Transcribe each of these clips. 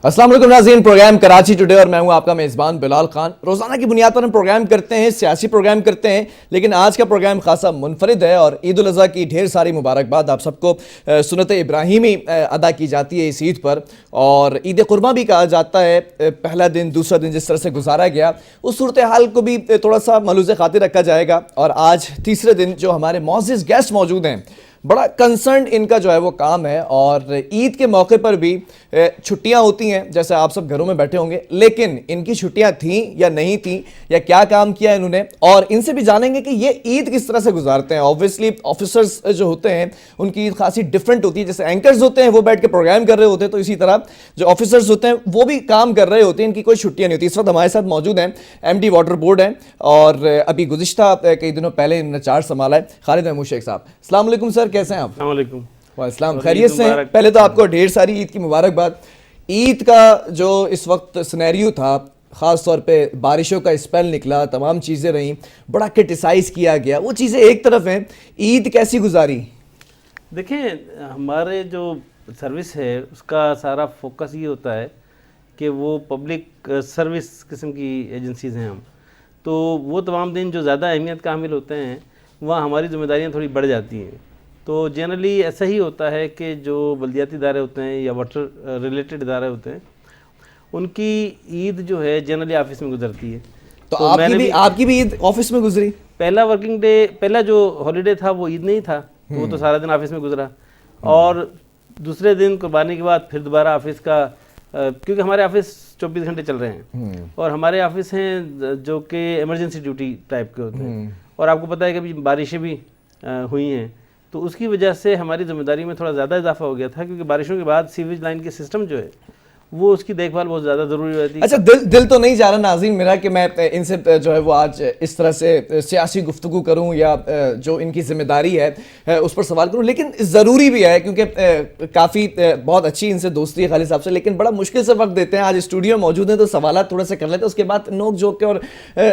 السلام علیکم ناظرین، پروگرام کراچی ٹوڈے اور میں ہوں آپ کا میزبان بلال خان۔ روزانہ کی بنیاد پر ہم پروگرام کرتے ہیں، سیاسی پروگرام کرتے ہیں، لیکن آج کا پروگرام خاصا منفرد ہے اور عید الاضحیٰ کی ڈھیر ساری مبارکباد آپ سب کو سنت ابراہیمی ادا کی جاتی ہے اس عید پر، اور عید قرباں بھی کہا جاتا ہے۔ پہلا دن دوسرا دن جس طرح سے گزارا گیا اس صورتحال کو بھی تھوڑا سا ملحوظ خاطر رکھا جائے گا، اور آج تیسرے دن جو ہمارے معزز گیسٹ موجود ہیں، بڑا کنسرنڈ ان کا جو ہے وہ کام ہے، اور عید کے موقع پر بھی چھٹیاں ہوتی ہیں جیسے آپ سب گھروں میں بیٹھے ہوں گے، لیکن ان کی چھٹیاں تھیں یا نہیں تھیں یا کیا کام کیا انہوں نے، اور ان سے بھی جانیں گے کہ یہ عید کس طرح سے گزارتے ہیں۔ اوبویسلی آفیسرز جو ہوتے ہیں ان کی عید خاصی ڈیفرنٹ ہوتی ہے، جیسے اینکرز ہوتے ہیں وہ بیٹھ کے پروگرام کر رہے ہوتے ہیں، تو اسی طرح جو آفیسرز ہوتے ہیں وہ بھی کام کر رہے ہوتے ہیں، ان کی کوئی چھٹیاں نہیں ہوتی۔ اس وقت ہمارے ساتھ موجود ہیں ایم ڈی واٹر بورڈ ہیں، اور ابھی گزشتہ کئی دنوں پہلے انہوں نے چارج سنبھالا ہے، خالد محمود شیخ صاحب۔ السلام علیکم سر، کیسے ہیں آپ؟ السلام علیکم۔ السلام، خیریت سے ہیں؟ پہلے تو آپ کو ڈھیر ساری عید کی مبارکباد۔ عید کا جو اس وقت سینیریو تھا، خاص طور پہ بارشوں کا اسپیل نکلا، تمام چیزیں رہیں، بڑا کرٹیسائز کیا گیا، وہ چیزیں ایک طرف ہیں، عید کیسی گزاری؟ دیکھیں، ہمارے جو سروس ہے اس کا سارا فوکس یہ ہوتا ہے کہ وہ پبلک سروس قسم کی ایجنسیز ہیں ہم، تو وہ تمام دن جو زیادہ اہمیت کا حامل ہوتے ہیں وہاں ہماری ذمہ داریاں تھوڑی بڑھ جاتی ہیں۔ تو جنرلی ایسا ہی ہوتا ہے کہ جو بلدیاتی ادارے ہوتے ہیں یا واٹر ریلیٹڈ ادارے ہوتے ہیں ان کی عید جو ہے جنرلی آفس میں گزرتی ہے۔ تو آپ کی بھی عید آفس میں گزری؟ پہلا ورکنگ ڈے، پہلا جو ہالیڈے تھا وہ عید نہیں تھا، وہ تو سارا دن آفس میں گزرا، اور دوسرے دن قربانی کے بعد پھر دوبارہ آفس کا، کیونکہ ہمارے آفس 24 گھنٹے چل رہے ہیں، اور ہمارے آفس ہیں جو کہ ایمرجنسی ڈیوٹی ٹائپ کے ہوتے ہیں، اور آپ کو پتہ ہے کہ ابھی بارشیں بھی ہوئی ہیں، تو اس کی وجہ سے ہماری ذمہ داری میں تھوڑا زیادہ اضافہ ہو گیا تھا، کیونکہ بارشوں کے بعد سیویج لائن کے سسٹم جو ہے وہ اس کی دیکھ بھال بہت زیادہ ضروری ہوتی ہے۔ اچھا، دل تو نہیں جا رہا ناظرین میرا کہ میں ان سے جو ہے وہ آج اس طرح سے سیاسی گفتگو کروں یا جو ان کی ذمہ داری ہے اس پر سوال کروں، لیکن ضروری بھی ہے کیونکہ کافی بہت اچھی ان سے دوستی ہے خالد صاحب سے، لیکن بڑا مشکل سے وقت دیتے ہیں۔ آج اسٹوڈیو موجود ہیں تو سوالات تھوڑے سے کر لیتے ہیں، اس کے بعد نوک جھوک کے اور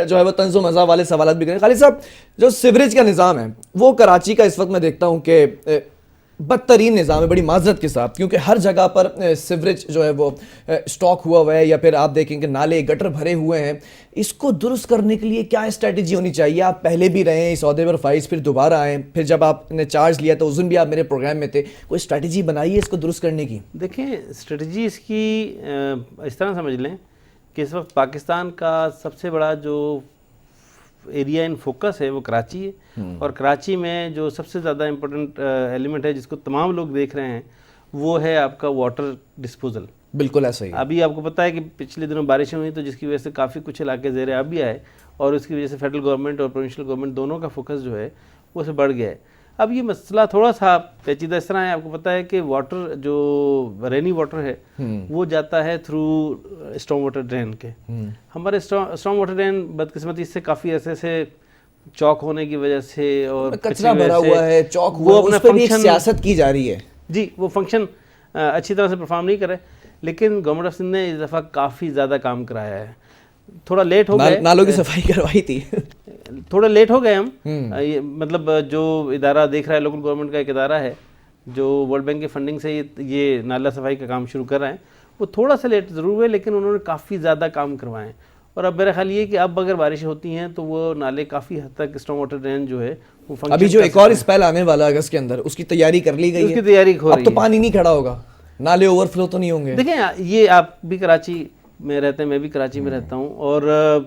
جو ہے وہ طنز و مزاح والے سوالات بھی کریں۔ خالد صاحب، جو سیوریج کا نظام ہے وہ کراچی کا اس وقت میں دیکھتا ہوں کہ بدترین نظام ہے، بڑی معذرت کے ساتھ، کیونکہ ہر جگہ پر سیوریج جو ہے وہ سٹاک ہوا ہے، یا پھر آپ دیکھیں کہ نالے گٹر بھرے ہوئے ہیں۔ اس کو درست کرنے کے لیے کیا اسٹریٹجی ہونی چاہیے؟ آپ پہلے بھی رہے ہیں اس عہدے پر فائز، پھر دوبارہ آئے، پھر جب آپ نے چارج لیا تو اس دن بھی آپ میرے پروگرام میں تھے، کوئی اسٹریٹجی بنائیے اس کو درست کرنے کی۔ دیکھیں، اسٹریٹجی اس کی اس طرح سمجھ لیں کہ اس وقت پاکستان کا سب سے بڑا جو ایریا ان فوکس ہے وہ کراچی ہے، اور کراچی میں جو سب سے زیادہ امپورٹنٹ ایلیمنٹ ہے جس کو تمام لوگ دیکھ رہے ہیں وہ ہے آپ کا واٹر ڈسپوزل۔ بالکل ایسا ہی۔ ابھی آپ کو پتہ ہے کہ پچھلے دنوں بارشیں ہوئی تو جس کی وجہ سے کافی کچھ علاقے زیر آب بھی آئے، اور اس کی وجہ سے فیڈرل گورنمنٹ اور پروونشل گورنمنٹ دونوں کا فوکس جو ہے وہ سے بڑھ گیا ہے۔ اب یہ مسئلہ تھوڑا سا پیچیدہ اس طرح ہے، آپ کو پتہ ہے کہ واٹر جو رینی واٹر ہے وہ جاتا ہے تھرو اسٹارم واٹر ڈرین کے۔ ہمارے اسٹارم واٹر ڈرین بدقسمتی سے کافی ایسے سے چوک ہونے کی وجہ سے اور کچرا بھرا ہوا ہے، چوک ہوا ہے، اس پہ بھی ایک سیاست کی جا رہی ہے۔ جی، وہ فنکشن اچھی طرح سے پرفارم نہیں کرے، لیکن گورنمنٹ آف سندھ نے اس دفعہ کافی زیادہ کام کرایا ہے۔ تھوڑا لیٹ ہو گئے، نالوں کی صفائی کروائی تھی، تھوڑا لیٹ ہو گئے ہم، مطلب جو ادارہ دیکھ رہا ہے، لوکل گورنمنٹ کا ایک ادارہ ہے جو ورلڈ بینک کی فنڈنگ سے یہ نالہ صفائی کا کام شروع کر رہے ہیں، وہ تھوڑا سا لیٹ ضرور ہوئے، لیکن انہوں نے کافی زیادہ کام کروائے ہیں، اور اب میرا خیال یہ کہ اب اگر بارشیں ہوتی ہیں تو وہ نالے کافی حد تک اسٹارم واٹر ڈرین جو ہے وہ فنکشن۔ ابھی جو ایک اور اسپیل آنے والا ہے اگست کے اندر، اس کی تیاری کر لی گئی ہے، اس کی تیاری ہو رہی ہے۔ اب تو پانی نہیں کھڑا ہوگا، نالے اوور فلو تو نہیں ہوں گے۔ دیکھیں، یہ آپ بھی کراچی میں رہتے ہیں، میں بھی کراچی میں رہتا ہوں، اور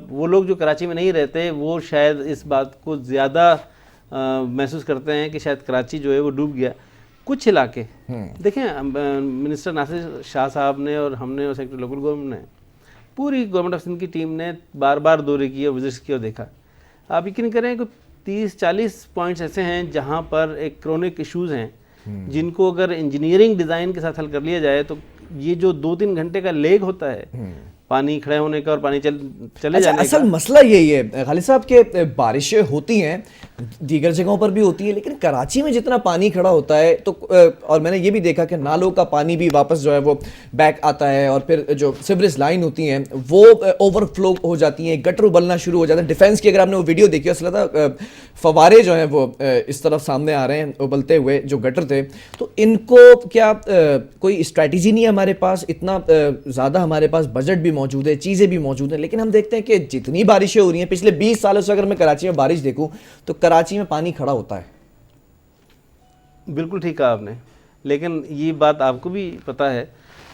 وہ لوگ جو کراچی میں نہیں رہتے وہ شاید اس بات کو زیادہ محسوس کرتے ہیں کہ شاید کراچی جو ہے وہ ڈوب گیا۔ کچھ علاقے دیکھیں، منسٹر ناصر شاہ صاحب نے اور ہم نے اور سیکٹری لوکل گورنمنٹ نے، پوری گورنمنٹ آف سندھ کی ٹیم نے بار بار دورے کیے اور وزٹس کیے اور دیکھا۔ آپ یقین کریں کہ 30-40 پوائنٹس ایسے ہیں جہاں پر ایک کرونک ایشوز ہیں جن کو اگر انجینئرنگ ڈیزائن کے ساتھ حل کر لیا جائے تو یہ جو 2-3 گھنٹے کا لیگ ہوتا ہے پانی کھڑے ہونے کا اور پانی چلے جانے کا، اصل مسئلہ یہی ہے خالد صاحب کہ بارشیں ہوتی ہیں دیگر جگہوں پر بھی ہوتی ہے, لیکن کراچی میں جتنا پانی کھڑا ہوتا ہے تو اور میں نے یہ بھی دیکھا کہ نالوں کا پانی بھی واپس جو ہے وہ بیک آتا ہے, اور پھر جو سیوریج لائن ہوتی ہیں وہ اوور فلو ہو جاتی ہیں, گٹر ابلنا شروع ہو جاتے ہیں. ڈیفینس کی اگر آپ نے وہ ویڈیو دیکھی اصل تھا فوارے جو ہیں وہ اس طرف سامنے آ رہے ہیں ابلتے ہوئے جو گٹر تھے. تو ان کو کیا کوئی اسٹریٹجی نہیں ہے ہمارے پاس؟ اتنا زیادہ ہمارے پاس بجٹ بھی موجود ہے, چیزیں بھی موجود ہیں, لیکن ہم دیکھتے ہیں کہ جتنی بارشیں ہو رہی ہیں پچھلے 20 سالوں سے اگر میں کراچی میں بارش دیکھوں تو کراچی میں پانی کھڑا ہوتا ہے. بالکل ٹھیک کہا آپ نے, لیکن یہ بات آپ کو بھی پتہ ہے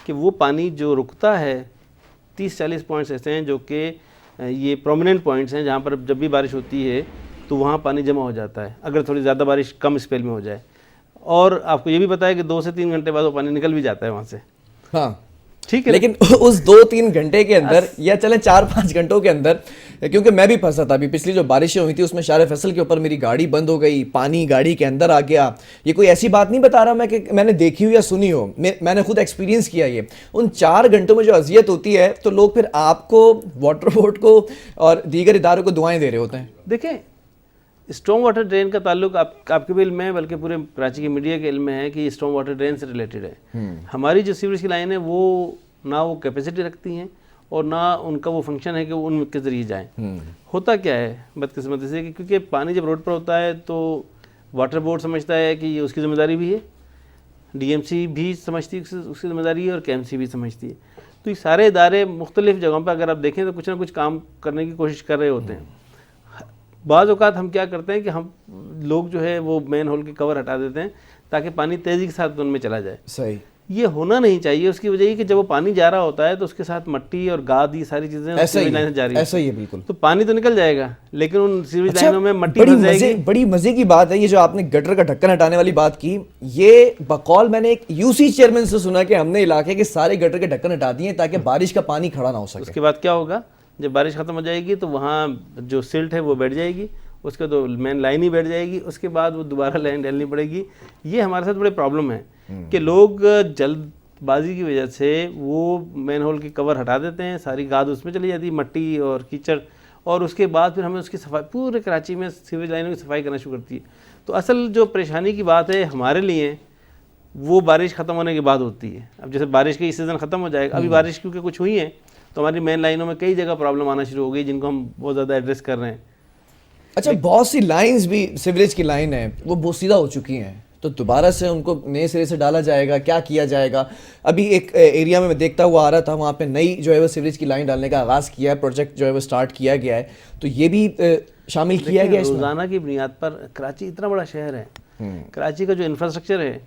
کہ وہ پانی جو رکتا ہے 30-40 پوائنٹس ایسے ہیں جو کہ یہ پرومیننٹ پوائنٹس ہیں جہاں پر جب بھی بارش ہوتی ہے تو وہاں پانی جمع ہو جاتا ہے اگر تھوڑی زیادہ بارش کم اسپیل میں ہو جائے. اور آپ کو یہ بھی پتہ ہے کہ 2 سے 3 گھنٹے بعد وہ پانی نکل بھی جاتا ہے وہاں سے. ہاں ٹھیک ہے, لیکن اس 2-3 گھنٹے کے اندر یا چلیں 4-5 گھنٹوں کے اندر, کیونکہ میں بھی پھنسا تھا ابھی پچھلی جو بارشیں ہوئی تھی اس میں شارع فیصل کے اوپر میری گاڑی بند ہو گئی, پانی گاڑی کے اندر آ گیا. یہ کوئی ایسی بات نہیں بتا رہا میں کہ میں نے دیکھی ہو یا سنی ہو, میں نے خود ایکسپیرینس کیا. یہ ان 4 گھنٹوں میں جو اذیت ہوتی ہے تو لوگ پھر آپ کو, واٹر بورڈ کو اور دیگر اداروں کو دعائیں دے رہے ہوتے ہیں. دیکھیں اسٹرانگ واٹر ڈرین کا تعلق آپ کے بھی علم میں ہے, بلکہ پورے کراچی کے میڈیا کے علم میں ہے کہ یہ اسٹرانگ واٹر ڈرین سے ریلیٹڈ ہے. ہماری جو سیوریج کی لائن ہے وہ نہ وہ کیپیسٹی رکھتی ہیں اور نہ ان کا وہ فنکشن ہے کہ وہ ان کے ذریعے جائیں. ہوتا کیا ہے بدقسمتی سے کہ کیونکہ پانی جب روڈ پر ہوتا ہے تو واٹر بورڈ سمجھتا ہے کہ یہ اس کی ذمہ داری بھی ہے, ڈی ایم سی بھی سمجھتی ہے اس کی ذمہ داری ہے, اور کے ایم سی بھی سمجھتی ہے. تو یہ سارے ادارے مختلف جگہوں پہ اگر آپ دیکھیں تو کچھ نہ کچھ کام کرنے کی کوشش کر رہے ہوتے ہیں. بعض اوقات ہم کیا کرتے ہیں کہ ہم لوگ جو ہے وہ مین ہول کے کور ہٹا دیتے ہیں تاکہ پانی تیزی کے ساتھ ان میں چلا جائے. صحیح, یہ ہونا نہیں چاہیے. اس کی وجہ یہ کہ جب وہ پانی جا رہا ہوتا ہے تو اس کے ساتھ مٹی اور گاد یہ ساری چیزیں سیوریج لائن سے جا رہی ہیں. ایسا ہی ہے بالکل. تو پانی تو نکل جائے گا لیکن ان سیوریج لائنوں میں مٹی پھنس جائے گی. بڑی مزے کی بات ہے یہ جو آپ نے گٹر کا ڈھکن ہٹانے والی بات کی. یہ بقول میں نے ایک یو سی چیئرمین سے سنا کہ ہم نے علاقے کے سارے گٹر کے ڈھکن ہٹا دیے تاکہ بارش کا پانی کھڑا نہ ہو سکے. اس کے بعد کیا ہوگا, جب بارش ختم ہو جائے گی تو وہاں جو سلٹ ہے وہ بیٹھ جائے گی, اس کے تو مین لائن ہی بیٹھ جائے گی, اس کے بعد وہ دوبارہ لائن ڈالنی پڑے گی. یہ ہمارے ساتھ بڑے پرابلم ہے کہ لوگ جلد بازی کی وجہ سے وہ مین ہول کے کور ہٹا دیتے ہیں, ساری گاد اس میں چلی جاتی ہے, مٹی اور کیچڑ, اور اس کے بعد پھر ہمیں اس کی صفائی, پورے کراچی میں سیوریج لائنوں کی صفائی کرنا شروع کرتی ہے. تو اصل جو پریشانی کی بات ہے ہمارے لیے وہ بارش ختم ہونے کے بعد ہوتی ہے. اب جیسے بارش کا سیزن ختم ہو جائے گا, ابھی بارش کیونکہ کچھ ہوئی ہیں تو ہماری مین لائنوں میں کئی جگہ پرابلم آنا شروع ہو گئی جن کو ہم بہت زیادہ ایڈریس کر رہے ہیں. اچھا, بہت سی لائنز بھی سیوریج کی لائن ہیں وہ بوسیدہ ہو چکی ہیں, تو دوبارہ سے ان کو نئے سرے سے ڈالا جائے گا, کیا کیا جائے گا؟ ابھی ایک ایریا میں دیکھتا ہوا آ رہا تھا, وہاں پہ نئی جو ہے وہ سیوریج کی لائن ڈالنے کا آغاز کیا ہے, پروجیکٹ جو ہے وہ سٹارٹ کیا گیا ہے, تو یہ بھی شامل کیا گیا اس میں. روزانہ کی بنیاد پر کراچی اتنا بڑا شہر ہے, کراچی کا جو انفراسٹرکچر ہے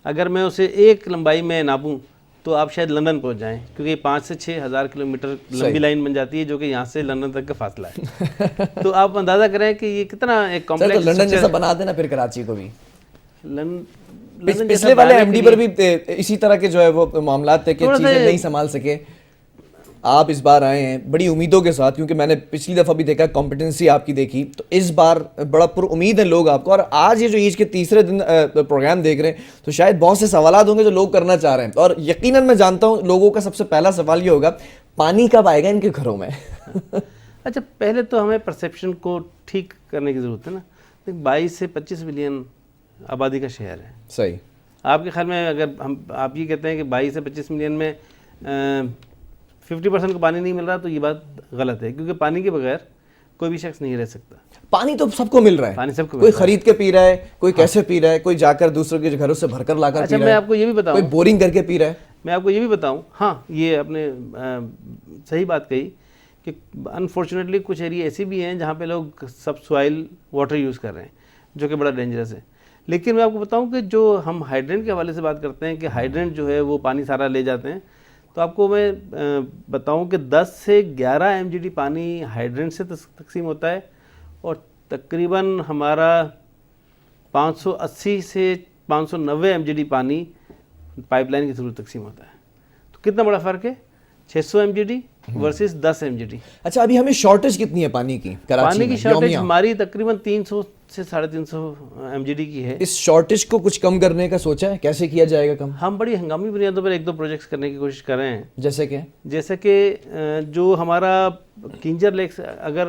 اگر میں اسے ایک لمبائی میں ناپوں تو آپ شاید لندن پہنچ جائیں, کیونکہ 5 سے 6 ہزار کلومیٹر لمبی لائن بن جاتی ہے جو کہ یہاں سے لندن تک کا فاصلہ ہے. تو آپ اندازہ کریں کہ یہ کتنا ایک کمپلیکس. لندن جیسا بنا دینا پھر کراچی کو بھی. لندن پچھلے والے ایم ڈی پر بھی اسی طرح کے جو ہے وہ معاملات تھے کہ چیزیں نہیں سنبھال سکے. آپ اس بار آئے ہیں بڑی امیدوں کے ساتھ, کیونکہ میں نے پچھلی دفعہ بھی دیکھا کمپٹنسی آپ کی دیکھی, تو اس بار بڑا پر امید ہے لوگ آپ کو. اور آج یہ جو عید کے تیسرے دن پروگرام دیکھ رہے ہیں تو شاید بہت سے سوالات ہوں گے جو لوگ کرنا چاہ رہے ہیں, اور یقیناً میں جانتا ہوں لوگوں کا سب سے پہلا سوال یہ ہوگا پانی کب آئے گا ان کے گھروں میں. اچھا, پہلے تو ہمیں پرسیپشن کو ٹھیک کرنے کی ضرورت ہے نا. 22 سے 25 ملین آبادی کا شہر ہے. صحیح. آپ کے خیال میں اگر آپ یہ کہتے ہیں کہ 22 سے 25 ملین میں 50% کو پانی نہیں مل رہا تو یہ بات غلط ہے, کیونکہ پانی کے بغیر کوئی بھی شخص نہیں رہ سکتا. پانی تو سب کو مل رہا ہے, پانی سب کو, کوئی خرید کے پی رہا ہے, کوئی کیسے پی رہا ہے, کوئی جا کر دوسروں کے گھروں سے بھر کر لا کر پی رہا ہے. میں آپ کو یہ بھی بتاؤں, کوئی بورنگ کر کے پی رہا ہے. میں آپ کو یہ بھی بتاؤں, ہاں یہ آپ نے صحیح بات کہی کہ انفارچونیٹلی کچھ ایریا ایسے بھی ہیں جہاں پہ لوگ سب سوائل واٹر یوز کر رہے ہیں جو کہ بڑا ڈینجرس ہے. لیکن میں آپ کو بتاؤں کہ جو ہم ہائیڈرینٹ کے حوالے سے بات کرتے ہیں کہ ہائیڈرینٹ جو ہے وہ پانی سارا لے جاتے ہیں, تو آپ کو میں بتاؤں کہ 10 سے 11 MGD پانی ہائیڈرینٹ سے تقسیم ہوتا ہے, اور تقریباً ہمارا 580 سے 590 MGD پانی پائپ لائن کے تھرو تقسیم ہوتا ہے. تو کتنا بڑا فرق ہے, 600 MGD ورسز 10 MGD. اچھا, ابھی ہمیں شارٹیج کتنی ہے پانی کی کراچی میں؟ پانی کی شارٹیج ہماری تقریباً 300 سے 350 MGD کی ہے. اس شارٹیج کو کچھ کم کرنے کا سوچا ہے, کیسے کیا جائے گا کم؟ ہم بڑی ہنگامی بنیادوں پر 1-2 پروجیکٹس کرنے کی کوشش کر رہے ہیں. جیسے کہ جو ہمارا کنجر لیکس, اگر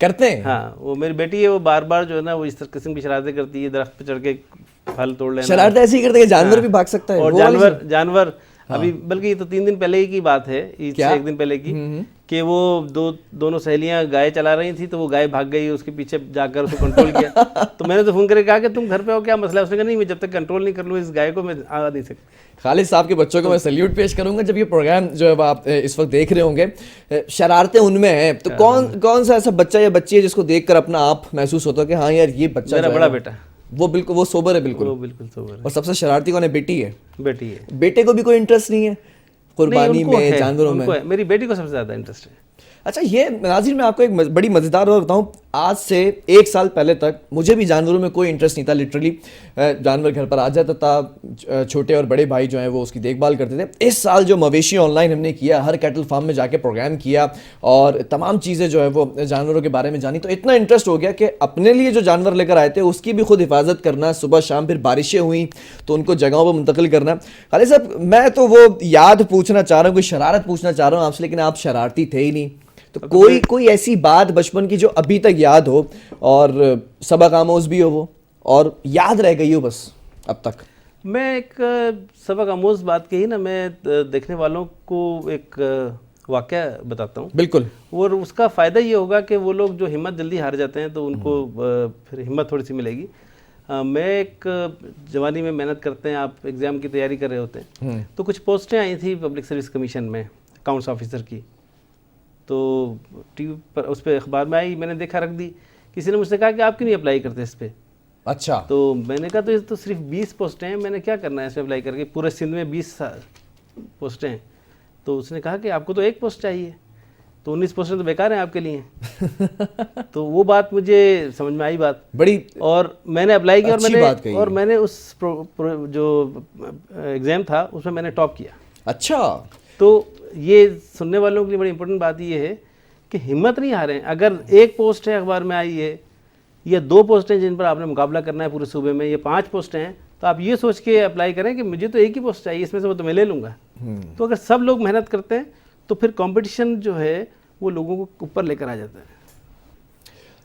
کرتے ہیں؟ ہاں وہ میری بیٹی ہے، وہ بار بار جو ہے نا وہ اس طرح قسم کی شرارتیں کرتی ہے، درخت پہ چڑھ کے پھل توڑ لینا. شرارت ایسی ہی کرتے ہیں کہ جانور بھی بھاگ سکتا ہے. اور جانور ابھی بلکہ یہ تو 3 دن پہلے کی بات ہے، عید سے 1 دن پہلے کی، کہ وہ دونوں سہیلیاں گائے چلا رہی تھیں تو وہ گائے بھاگ گئی، اس کے پیچھے جا کر اس کو کنٹرول کیا. تو میں نے تو فون کر کے کہا کہ تم گھر پہ ہو، کیا مسئلہ ہے؟ اس نے کہا نہیں، میں جب تک کنٹرول نہیں کر لوں اس گائے کو میں آ نہیں سکتا. خالد صاحب کے بچوں کو میں سیلیوٹ پیش کروں گا. جب یہ پروگرام جو ہے آپ اس وقت دیکھ رہے ہوں گے، شرارتیں ان میں ہیں، تو کون سا ایسا بچہ یا بچی ہے جس کو دیکھ کر اپنا آپ محسوس ہوتا ہے کہ ہاں یار یہ بچہ میرا بڑا بیٹا وہ بالکل وہ سوبر ہے؟ بالکل وہ بالکل سوبر ہے. اور سب سے شرارتی کون ہے؟ بیٹی ہے. بیٹی ہے. بیٹے کو بھی کوئی انٹرسٹ نہیں ہے قربانی میں، جانوروں میں؟ میری بیٹی کو سب سے زیادہ انٹرسٹ ہے. اچھا یہ ناظرین میں آپ کو ایک بڑی مزیدار بات بتاؤں. آج سے 1 سال پہلے تک مجھے بھی جانوروں میں کوئی انٹرسٹ نہیں تھا. لٹرلی جانور گھر پر آ جاتا تھا، چھوٹے اور بڑے بھائی جو ہیں وہ اس کی دیکھ بھال کرتے تھے. اس سال جو مویشی آن لائن ہم نے کیا، ہر کیٹل فارم میں جا کے پروگرام کیا اور تمام چیزیں جو ہے وہ جانوروں کے بارے میں جانی، تو اتنا انٹرسٹ ہو گیا کہ اپنے لیے جو جانور لے کر آئے تھے اس کی بھی خود حفاظت کرنا. صبح شام پھر بارشیں ہوئیں تو ان کو جگہوں پہ منتقل کرنا. خالد صاحب میں تو وہ یاد پوچھنا چاہ رہا ہوں، کوئی شرارت پوچھنا چاہ رہا ہوں آپ سے، لیکن آپ شرارتی تھے ہی نہیں. تو کوئی ایسی بات بچپن کی جو ابھی تک یاد ہو اور سبق آموز بھی ہو وہ اور یاد رہ گئی ہو بس اب تک؟ میں ایک سبق آموز بات کہی نا، میں دیکھنے والوں کو ایک واقعہ بتاتا ہوں. بالکل. اور اس کا فائدہ یہ ہوگا کہ وہ لوگ جو ہمت جلدی ہار جاتے ہیں تو ان کو پھر ہمت تھوڑی سی ملے گی. میں ایک جوانی میں محنت کرتے ہیں، آپ ایگزام کی تیاری کر رہے ہوتے ہیں، تو کچھ پوسٹیں آئی تھیں پبلک سروس کمیشن میں اکاؤنٹس آفیسر کی. تو ٹی وی پر اس پہ اخبار میں آئی، میں نے دیکھا، رکھ دی. کسی نے مجھ سے کہا کہ آپ کیوں نہیں اپلائی کرتے اس پہ؟ اچھا. تو میں نے کہا تو صرف 20 پوسٹیں ہیں، میں نے کیا کرنا ہے اس پہ اپلائی کر کے؟ پورے سندھ میں 20 پوسٹیں ہیں. تو اس نے کہا کہ آپ کو تو 1 پوسٹ چاہیے، تو 19 پوسٹیں تو بیکار ہیں آپ کے لیے. تو وہ بات مجھے سمجھ میں آئی بات بڑی، اور میں نے اپلائی کیا اور میں نے اس جو ایگزام تھا اس میں نے ٹاپ کیا. اچھا. تو یہ سننے والوں کے لیے بڑی امپورٹنٹ بات یہ ہے کہ ہمت نہیں ہاریں. اگر 1 پوسٹ ہے اخبار میں آئی ہے، یا 2 پوسٹیں جن پر آپ نے مقابلہ کرنا ہے پورے صوبے میں، یا 5 پوسٹیں ہیں، تو آپ یہ سوچ کے اپلائی کریں کہ مجھے تو 1 ہی پوسٹ چاہیے، اس میں سے وہ تو میں لے لوں گا. تو اگر سب لوگ محنت کرتے ہیں تو پھر کمپٹیشن جو ہے وہ لوگوں کو اوپر لے کر آ جاتا ہے.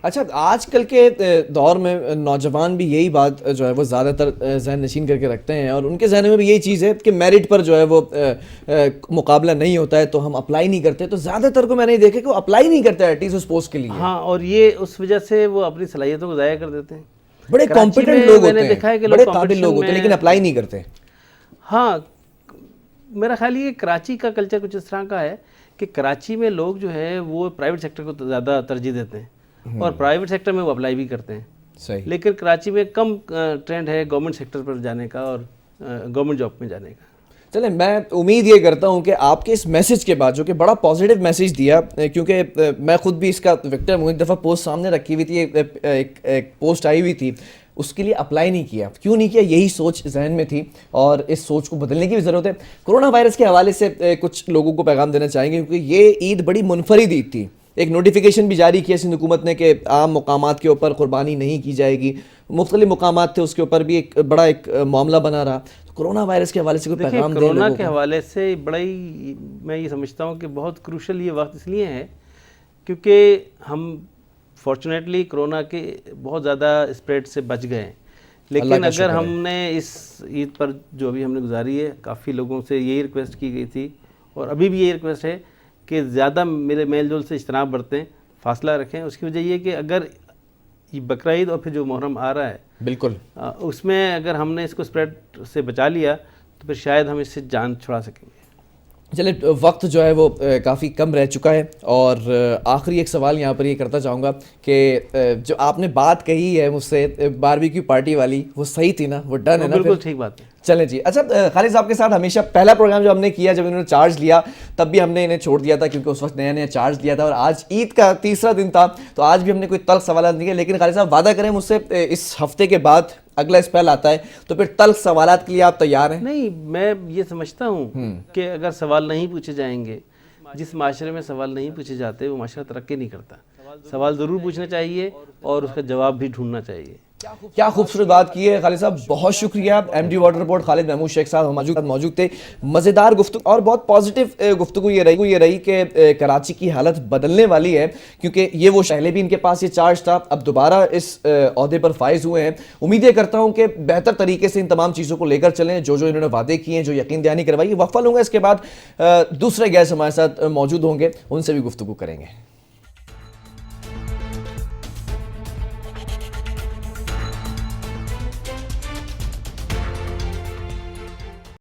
اچھا آج کل کے دور میں نوجوان بھی یہی بات جو ہے وہ زیادہ تر ذہن نشین کر کے رکھتے ہیں، اور ان کے ذہن میں بھی یہی چیز ہے کہ میرٹ پر جو ہے وہ مقابلہ نہیں ہوتا ہے تو ہم اپلائی نہیں کرتے. تو زیادہ تر کو میں نے دیکھا کہ وہ اپلائی نہیں کرتے ایٹ لیسٹ اس پوسٹ کے لیے. ہاں، اور یہ اس وجہ سے وہ اپنی صلاحیتوں کو ضائع کر دیتے ہیں. بڑے کمپیٹنٹ لوگ ہوتے ہیں، بڑے قابل لوگ ہوتے ہیں، لیکن اپلائی نہیں کرتے. ہاں، میرا خیال یہ کراچی کا کلچر کچھ اس طرح کا ہے کہ کراچی میں لوگ جو ہے وہ پرائیویٹ سیکٹر کو زیادہ ترجیح دیتے ہیں اور پرائیویٹ سیکٹر میں وہ اپلائی بھی کرتے ہیں. صحیح. لیکن کراچی میں کم ٹرینڈ ہے گورنمنٹ سیکٹر پر جانے کا اور گورنمنٹ جاب میں جانے کا. چلیں میں امید یہ کرتا ہوں کہ آپ کے اس میسج کے بعد، جو کہ بڑا پازیٹیو میسج دیا، کیونکہ میں خود بھی اس کا وکٹم ہوں. ایک دفعہ پوسٹ سامنے رکھی ہوئی تھی، ایک پوسٹ آئی ہوئی تھی، اس کے لیے اپلائی نہیں کیا. کیوں نہیں کیا؟ یہی سوچ ذہن میں تھی اور اس سوچ کو بدلنے کی بھی ضرورت ہے. کرونا وائرس کے حوالے سے کچھ لوگوں کو پیغام دینا چاہیں گے، کیونکہ یہ عید بڑی منفرد عید تھی. ایک نوٹیفیکیشن بھی جاری کیا سندھ حکومت نے کہ عام مقامات کے اوپر قربانی نہیں کی جائے گی. مختلف مقامات تھے، اس کے اوپر بھی ایک بڑا معاملہ بنا رہا. کرونا وائرس کے حوالے سے کوئی پیغام دیں؟ کرونا کے حوالے سے بڑا ہی میں یہ سمجھتا ہوں کہ بہت کروشل یہ وقت اس لیے ہے کیونکہ ہم فارچونیٹلی کرونا کے بہت زیادہ اسپریڈ سے بچ گئے ہیں. لیکن اگر ہم نے اس عید پر جو بھی ہم نے گزاری ہے، کافی لوگوں سے یہی ریکویسٹ کی گئی تھی اور ابھی بھی یہی ریکویسٹ ہے کہ زیادہ میرے میل جول سے اجتناب برتیں، فاصلہ رکھیں. اس کی وجہ یہ کہ اگر یہ بقرعید اور پھر جو محرم آ رہا ہے، بالکل اس میں اگر ہم نے اس کو اسپریڈ سے بچا لیا تو پھر شاید ہم اس سے جان چھڑا سکیں گے. چلے وقت جو ہے وہ کافی کم رہ چکا ہے، اور آخری ایک سوال یہاں پر یہ کرتا چاہوں گا کہ جو آپ نے بات کہی ہے مجھ سے باربیکیو پارٹی والی، وہ صحیح تھی نا؟ وہ ڈن ہے نا؟ بالکل ٹھیک بات ہے. چلیں جی. اچھا خالد صاحب کے ساتھ ہمیشہ پہلا پروگرام جو ہم نے کیا، جب انہوں نے چارج لیا تب بھی ہم نے انہیں چھوڑ دیا تھا کیونکہ اس وقت نیا نیا چارج لیا تھا، اور آج عید کا 3را دن تھا تو آج بھی ہم نے کوئی تلخ سوالات نہیں کیے. لیکن خالد صاحب وعدہ کریں مجھ سے اس ہفتے کے بعد اگلا اسپیل آتا ہے تو پھر تلخ سوالات کے لیے آپ تیار ہیں؟ نہیں، میں یہ سمجھتا ہوں کہ اگر سوال نہیں پوچھے جائیں گے، جس معاشرے میں سوال نہیں پوچھے جاتے وہ معاشرہ ترقی نہیں کرتا. سوال ضرور پوچھنا چاہیے اور اس کا جواب بھی ڈھونڈنا چاہیے. کیا خوبصورت بات کی ہے خالد صاحب, بہت شکریہ. ایم ڈی واٹر رپورٹ خالد محمود شیخ صاحب موجود تھے. مزیدار گفتگو اور بہت پازیٹیو گفتگو یہ رہی کہ کراچی کی حالت بدلنے والی ہے, کیونکہ یہ وہ پہلے بھی ان کے پاس یہ چارج تھا, اب دوبارہ اس عہدے پر فائز ہوئے ہیں. امیدیں کرتا ہوں کہ بہتر طریقے سے ان تمام چیزوں کو لے کر چلیں جو انہوں نے وعدے کیے ہیں, جو یقین دہانی کروائی. وقفہ لوں گا, اس کے بعد دوسرے گیسٹ ہمارے ساتھ موجود ہوں گے, ان سے بھی گفتگو کریں گے.